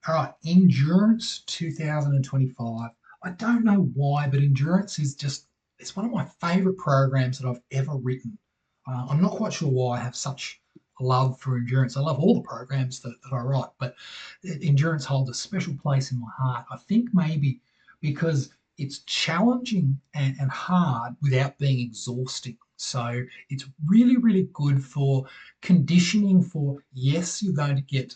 All right, Endurance 2025. I don't know why, but Endurance is just, it's one of my favorite programs that I've ever written. I'm not quite sure why I have such a love for Endurance. I love all the programs that I write, but Endurance holds a special place in my heart. I think maybe because it's challenging and hard without being exhausting. So it's really, really good for conditioning for, yes, you're going to get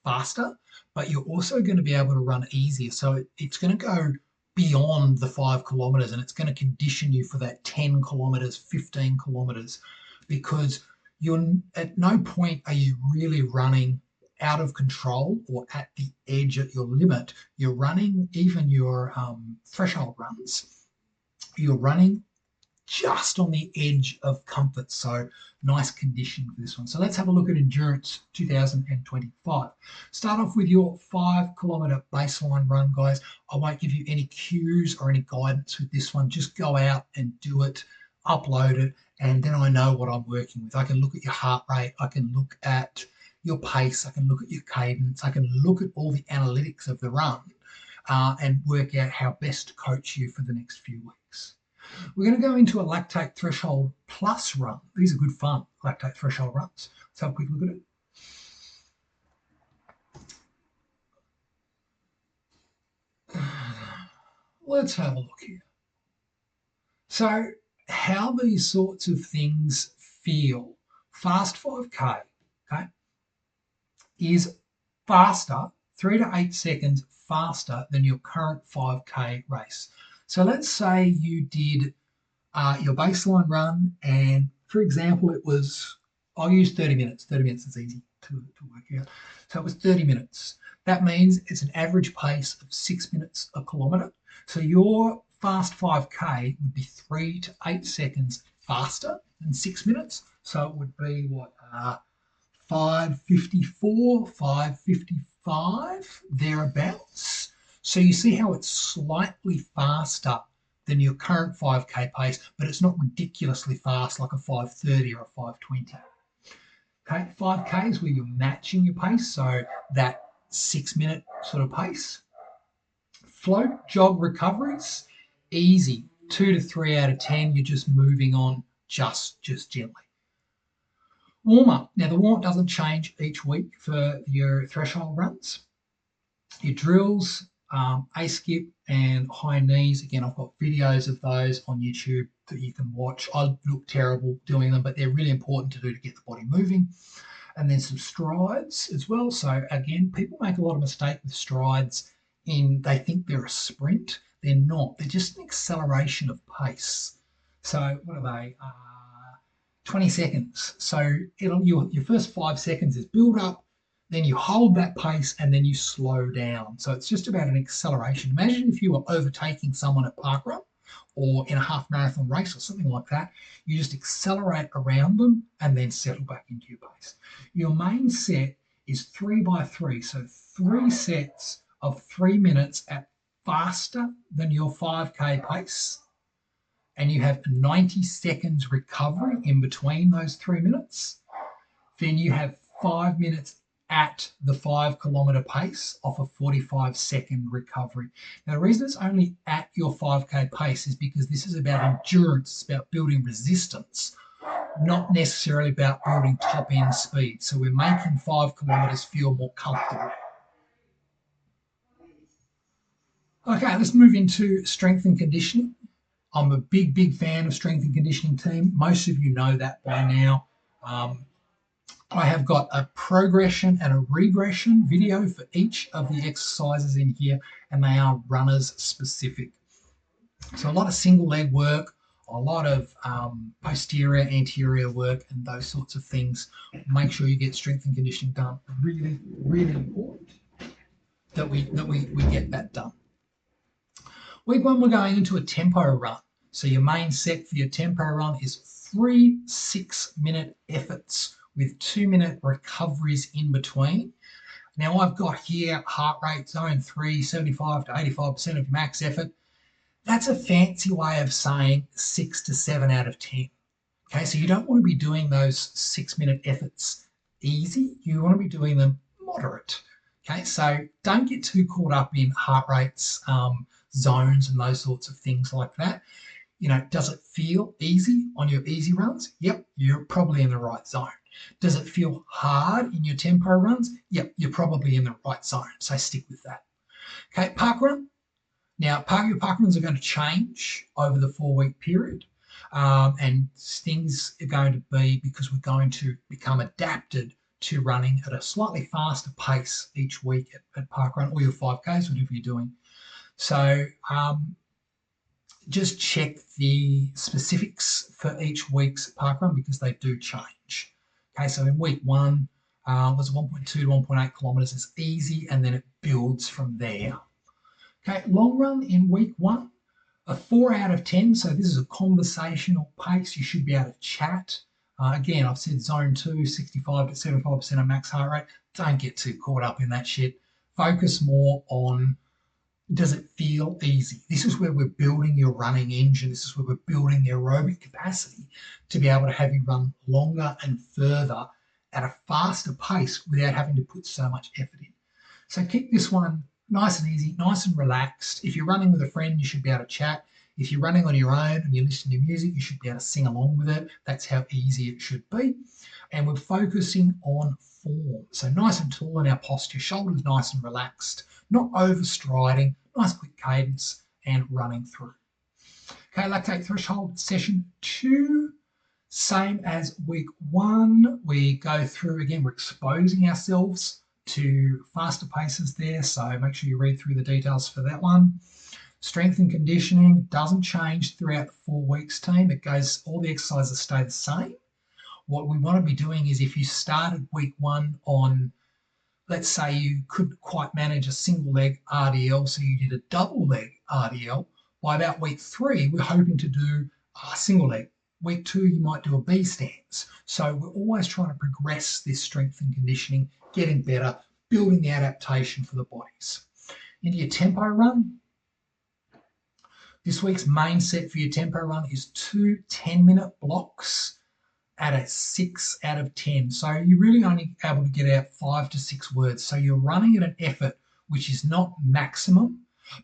faster, but you're also going to be able to run easier. So it's going to go beyond the 5 kilometers and it's going to condition you for that 10 kilometers, 15 kilometers, because you're at no point are you really running out of control or at the edge at your limit. You're running even your threshold runs. You're running just on the edge of comfort. So nice condition for this one. So let's have a look at Endurance 2025. Start off with your 5 kilometer baseline run, guys. I won't give you any cues or any guidance with this one. Just go out and do it, upload it, and then I know what I'm working with. I can look at your heart rate. I can look at your pace. I can look at your cadence. I can look at all the analytics of the run and work out how best to coach you for the next few weeks. We're going to go into a lactate threshold plus run. These are good fun, lactate threshold runs. Let's have a quick look at it. Let's have a look here. So, how these sorts of things feel. Fast 5K, okay, is faster, 3 to 8 seconds faster than your current 5K race. So let's say you did your baseline run, and for example, it was, I'll use 30 minutes. 30 minutes is easy to work out. So it was 30 minutes. That means it's an average pace of 6 minutes a kilometre. So your fast 5K would be 3 to 8 seconds faster than 6 minutes. So it would be what, 5:54, 5:55, thereabouts. So you see how it's slightly faster than your current 5K pace, but it's not ridiculously fast like a 5:30 or a 5:20. Okay, 5K is where you're matching your pace, so that 6 minute sort of pace. Float jog recoveries, easy. 2 to 3 out of 10, you're just moving on just gently. Warm up. Now the warm up doesn't change each week for your threshold runs. Your drills, A skip and high knees. Again, I've got videos of those on YouTube that you can watch. I look terrible doing them, but they're really important to do to get the body moving. And then some strides as well. So again, people make a lot of mistake with strides in they think they're a sprint. They're not. They're just an acceleration of pace. So what are they? 20 seconds. So your first 5 seconds is build up, then you hold that pace, and then you slow down. So it's just about an acceleration. Imagine if you were overtaking someone at parkrun or in a half marathon race or something like that. You just accelerate around them and then settle back into your pace. Your main set is 3 by 3. So 3 sets of 3 minutes at faster than your 5K pace, and you have 90 seconds recovery in between those 3 minutes, then you have 5 minutes at the 5 kilometer pace off a 45-second recovery. Now, the reason it's only at your 5K pace is because this is about endurance, it's about building resistance, not necessarily about building top end speed. So we're making 5 kilometers feel more comfortable. Okay, let's move into strength and conditioning. I'm a big fan of strength and conditioning team. Most of you know that by now. I have got a progression and a regression video for each of the exercises in here, and they are runners specific. So a lot of single leg work, a lot of posterior, anterior work, and those sorts of things. Make sure you get strength and conditioning done. Really, really important that we get that done. Week 1, we're going into a tempo run. So your main set for your tempo run is 3 6-minute efforts with 2-minute recoveries in between. Now I've got here heart rate zone 3, 75 to 85% of your max effort. That's a fancy way of saying 6 to 7 out of 10. Okay, so you don't want to be doing those 6-minute efforts easy. You want to be doing them moderate. Okay, so don't get too caught up in heart rates, zones, and those sorts of things like that. Does it feel easy on your easy runs? Yep, you're probably in the right zone. Does it feel hard in your tempo runs? Yep, you're probably in the right zone. So stick with that. Okay, park run. Now, your park runs are going to change over the 4-week period. And things are going to be because we're going to become adapted to running at a slightly faster pace each week at parkrun or your 5Ks, whatever you're doing. So just check the specifics for each week's parkrun because they do change. Okay, so in week 1 was 1.2 to 1.8 kilometres is easy, and then it builds from there. Okay, long run in week 1, a 4 out of 10. So this is a conversational pace. You should be able to chat. Again, I've said zone 2, 65 to 75% of max heart rate. Don't get too caught up in that shit. Focus more on, does it feel easy? This is where we're building your running engine. This is where we're building the aerobic capacity to be able to have you run longer and further at a faster pace without having to put so much effort in. So keep this one nice and easy, nice and relaxed. If you're running with a friend, you should be able to chat. If you're running on your own and you're listening to music, you should be able to sing along with it. That's how easy it should be. And we're focusing on form. So nice and tall in our posture, shoulders nice and relaxed, not overstriding, nice quick cadence, and running through. Okay, lactate threshold session 2. Same as week 1. We go through, again, we're exposing ourselves to faster paces there, so make sure you read through the details for that one. Strength and conditioning doesn't change throughout the 4 weeks, team. It goes, all the exercises stay the same. What we want to be doing is, if you started week 1 on, let's say you couldn't quite manage a single leg RDL, so you did a double leg RDL, by about week 3, we're hoping to do a single leg. Week 2, you might do a B stance. So we're always trying to progress this strength and conditioning, getting better, building the adaptation for the bodies. Into your tempo run. This week's main set for your tempo run is 2 10-minute blocks at a 6 out of 10. So you're really only able to get out 5 to 6 words. So you're running at an effort which is not maximum,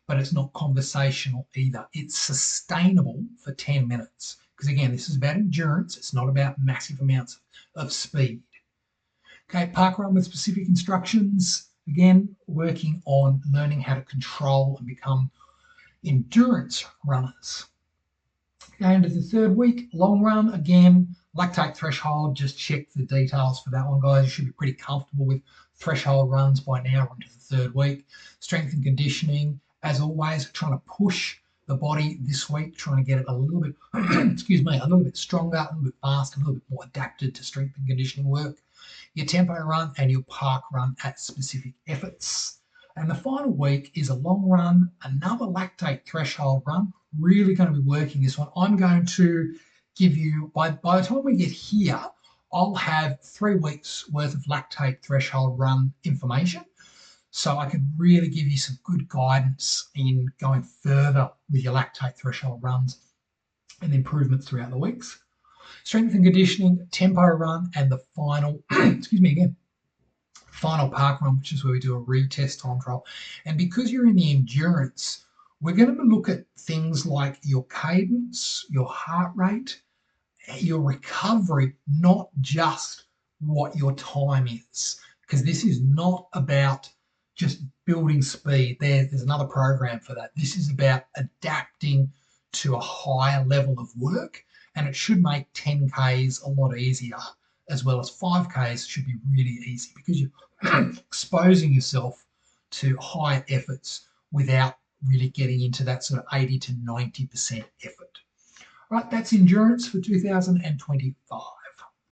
but it's not conversational either. It's sustainable for 10 minutes. Because again, this is about endurance. It's not about massive amounts of speed. Okay, park run with specific instructions. Again, working on learning how to control and become endurance runners. Going to the 3rd week, long run. Again, lactate threshold, just check the details for that one, guys. You should be pretty comfortable with threshold runs by now. We're into the 3rd week. Strength and conditioning, as always, trying to push the body this week, trying to get it a little bit, excuse me, a little bit stronger, a little bit faster, a little bit more adapted to strength and conditioning work. Your tempo run and your park run at specific efforts. And the final week is a long run, another lactate threshold run. Really going to be working this one. I'm going to give you, by the time we get here, I'll have 3 weeks worth of lactate threshold run information. So I can really give you some good guidance in going further with your lactate threshold runs and improvements throughout the weeks. Strength and conditioning, tempo run, and the final, excuse me again, final park run, which is where we do a retest time trial. And because you're in the endurance, we're going to look at things like your cadence, your heart rate, your recovery, not just what your time is. Because this is not about just building speed. There's another program for that. This is about adapting to a higher level of work, and it should make 10Ks a lot easier, as well as 5Ks should be really easy because you're exposing yourself to higher efforts without really getting into that sort of 80 to 90% effort. Right, that's endurance for 2025.